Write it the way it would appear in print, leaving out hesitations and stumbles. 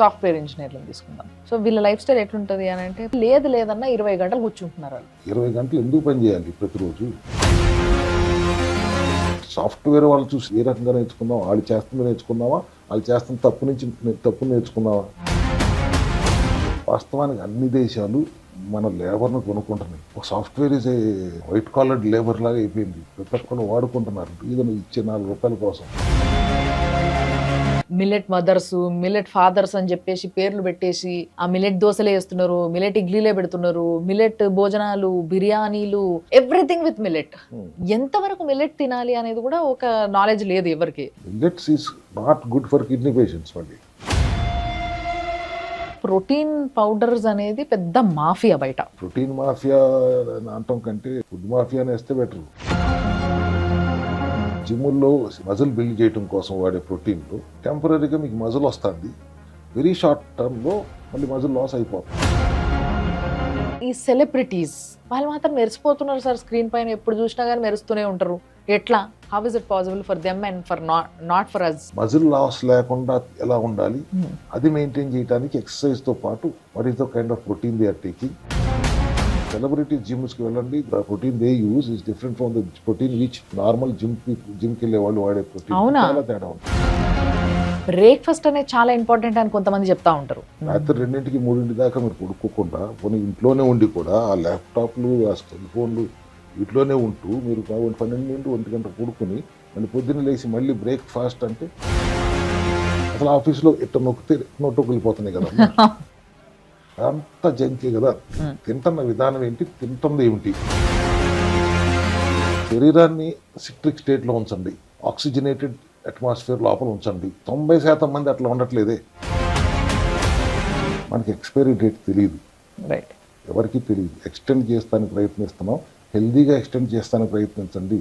Software ఇంజనీర్లను తీసుకుందాం. So వీళ్ళ life style ఎట్లుంటుంది అని అంటే లేదన్నా 20 గంటలు కూర్చుంటున్నారు వాళ్ళు. 20 గంటలు ఎందుకు పని చేయాలి ప్రతిరోజు? సాఫ్ట్వేర్ వాళ్ళు చూసి ఏ రకంగా నేర్చుకుందాం, వాళ్ళు చేస్తుంది నేర్చుకుందామా, వాళ్ళు చేస్తున్న తప్పు నేర్చుకుందామా? వాస్తవానికి అన్ని దేశాలు మన లేబర్ను కొనుక్కుంటున్నాయి. ఒక software is a white collared labour లాగా అయిపోయింది. ప్రతి ఒక్కరు వాడుకుంటున్నారు ఏదైనా ఇచ్చే ₹4 కోసం. మిల్లెట్ మదర్స్, మిల్లెట్ ఫాదర్స్ అని చెప్పేసి పేర్లు పెట్టేసి ఆ మిల్లెట్ దోశలే వేస్తున్నారు, మిల్లెట్ ఇడ్లీలే పెడుతున్నారు, మిల్లెట్ భోజనాలు, బిర్యానీలు, ఎవ్రీథింగ్ విత్ మిల్లెట్. ఎంతవరకు మిల్లెట్ తినాలి అనేది కూడా ఒక నాలెడ్జ్ లేదు ఎవరికి. Millets is not good for kidney patients. మళ్ళీ ప్రోటీన్ పౌడర్స్ అనేది పెద్ద మాఫియా బయట. ప్రోటీన్ మాఫియా అంటాం కంటే ఫుడ్ మాఫియా వేస్తే బెటర్. జిమ్ముల్లో మజిల్ బిల్డ్ చేయడం కోసం వాడే ప్రోటీన్లో టెంపరీగా మీకు మజిల్ వస్తుంది, వెరీ షార్ట్ టర్మ్లో మళ్ళీ మజిల్ లాస్ అయిపోతుంది. ఈ సెలబ్రిటీస్ వాళ్ళు మాత్రం మెరిసిపోతున్నారు సార్, స్క్రీన్ పైన ఎప్పుడు చూసినా కానీ మెరుస్తూనే ఉంటారు. ఎట్లా? How is it possible for them and for not for us? Muscle loss లేకుండా ఎలా ఉండాలి అది మెయింటైన్ చేయడానికి ఎక్సర్సైజ్తో పాటు what is the kind of protein they are taking. Celebrity జిమ్స్కి వెళ్ళండి, the protein they use is different from the protein which normal జిమ్కి వెళ్ళే వాళ్ళు వాడే ప్రోటీన్. చాలా తేడా ఉంటుంది. బ్రేక్ఫాస్ట్ అనేది చాలా ఇంపార్టెంట్ అని కొంతమంది చెప్తా ఉంటారు. రాత్రి 2 3 దాకా మీరు పడుకోకుండా పోనీ ఇంట్లోనే ఉండి కూడా ఆ ల్యాప్టాప్లు, ఆ సెల్ ఫోన్లు వీటిలోనే ఉంటూ మీరు 12 నుండి 1 గంట పడుకుని మళ్ళీ పొద్దున్న లేచి మళ్ళీ బ్రేక్ఫాస్ట్ అంటే అసలు ఆఫీస్లో ఇట్ట నొక్కితే నోటుకు వెళ్ళిపోతున్నాయి కదా. అంతా జంకే కదా. తింటున్న విధానం ఏంటి, తింటుంది ఏమిటి? శరీరాన్ని సిట్రిక్ స్టేట్లో ఉంచండి, ఆక్సిజనేటెడ్ అట్మాస్ఫియర్ లోపల ఉంచండి. 90% మంది అట్లా ఉండట్లేదే. మనకి ఎక్స్పైరీ డేట్ తెలియదు, రైట్? ఎవరికి తెలియదు. ఎక్స్టెండ్ చేస్తానికి ప్రయత్నిస్తున్నాం, హెల్దీగా ఎక్స్టెండ్ చేస్తానికి ప్రయత్నించండి.